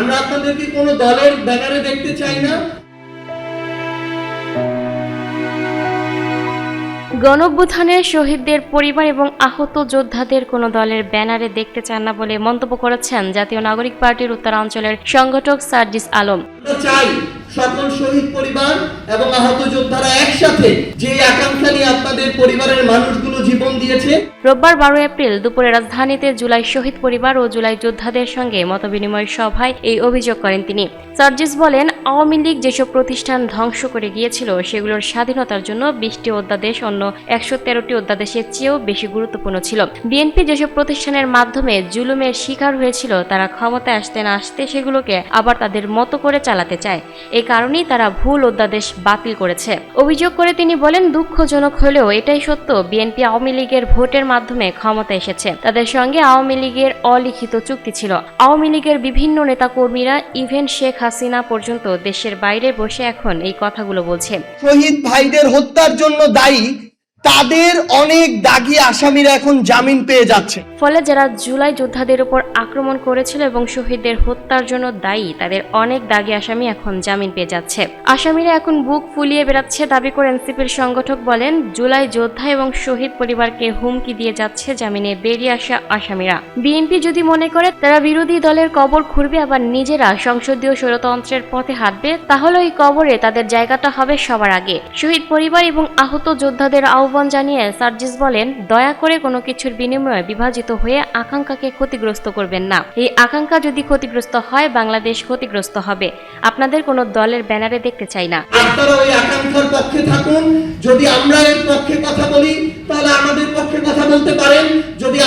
আমরা আপনাদেরকে কোনো দলের ব্যানারে দেখতে চাই না। গণঅভ্যুত্থানের শহীদদের পরিবার এবং আহত যোদ্ধাদের কোনো দলের ব্যানারে দেখতে চান না বলে মন্তব্য করেছেন জাতীয় নাগরিক পার্টির উত্তরাঞ্চলের সংগঠক সার্জিস আলম। আমরা চাই সকল শহীদ পরিবার এবং আহত যোদ্ধারা একসাথে যে আকাঙ্ক্ষা নিয়ে আপনাদের পরিবারের মানুষগুলো জীবন দিয়েছে। রোববার 12 এপ্রিল দুপুরে রাজধানীতে জুলাই শহীদ পরিবার ও জুলাই যোদ্ধাদের সঙ্গে মতবিনিময় সভায় এই অভিযোগ করেন তিনি। সার্জিস বলেন, আওয়ামী লীগ যেসব প্রতিষ্ঠান ধ্বংস করে গিয়েছিল সেগুলোর স্বাধীনতার জন্য 20টি অধ্যাদেশ অন্য 113টি অধ্যাদেশের চেয়েও বেশি গুরুত্বপূর্ণ ছিল। বিএনপি যেসব প্রতিষ্ঠানের মাধ্যমে জুলুমের শিকার হয়েছিল তারা ক্ষমতায় আসতে না আসতে সেগুলোকে আবার তাদের মতো করে চালাতে চায়। এই কারণেই তারা ভুল অধ্যাদেশ বাতিল করেছে। অভিযোগ করে তিনি বলেন, দুঃখজনক হলেও এটাই সত্য, বিএনপি আওয়ামী লীগের ভোটের মাধ্যমে ক্ষমতা এসেছে। তাদের সঙ্গে আওয়ামী লীগের অলিখিত চুক্তি ছিল। আওয়ামী লীগের বিভিন্ন নেতাকর্মীরা ইভেন শেখ হাসিনা পর্যন্ত দেশের বাইরে বসে এখন এই কথাগুলো বলছে। শহীদ ভাইদের হত্যার জন্য দায়ী তাদের অনেক দাগী আসামিরা এখন জামিন পেয়ে যাচ্ছে। ফলে যারা জুলাই যোদ্ধাদের উপর আক্রমণ করেছিল এবং শহীদদের হত্যার জন্য দায়ী তাদের অনেক দাগী আসামি এখন জামিন পেয়ে যাচ্ছে। আসামিরা এখন বুক ফুলিয়ে বেড়াচ্ছে দাবি করে এনসিপির সংগঠক বলেন, জুলাই যোদ্ধা এবং শহীদ পরিবারকে হুমকি দিয়ে যাচ্ছে জামিনে বেরিয়ে আসা আসামিরা। বিএনপি যদি মনে করে তারা বিরোধী দলের কবর খুঁড়বে আবার নিজেরা সংসদীয় স্বৈরতন্ত্রের পথে হাঁটবে, তাহলে ওই কবরে তাদের জায়গাটা হবে সবার আগে। শহীদ পরিবার এবং আহত যোদ্ধাদের আহ্বান জানিয়ে সার্জিস বলেন, দয়া করে কোনো কিছুর বিনিময়ে বিভাজিত হয়ে আকাঙ্ক্ষাকে ক্ষতিগ্রস্ত করবেন না। এই আকাঙ্ক্ষা যদি ক্ষতিগ্রস্ত হয় বাংলাদেশ ক্ষতিগ্রস্ত হবে। আপনাদের কোনো দলের ব্যানারে দেখতে চাই না। আপনারা ওই আকাঙ্ক্ষার পক্ষে থাকুন। যদি আমরা এর পক্ষে কথা বলি তাহলে আমাদের পক্ষে কথা বলতে পারেন। যদি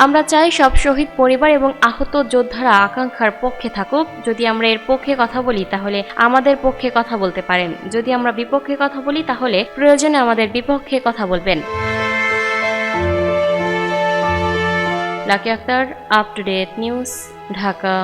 আমরা চাই সব শহীদ পরিবার এবং আহত যোদ্ধারা আকাঙ্ক্ষার পক্ষে থাকুক। যদি আমরা এর পক্ষে কথা বলি তাহলে আমাদের পক্ষে কথা বলতে পারেন। যদি আমরা বিপক্ষে কথা বলি তাহলে প্রয়োজনে আমাদের বিপক্ষে কথা বলবেন। Lucky Akter, up to date news, Dhaka.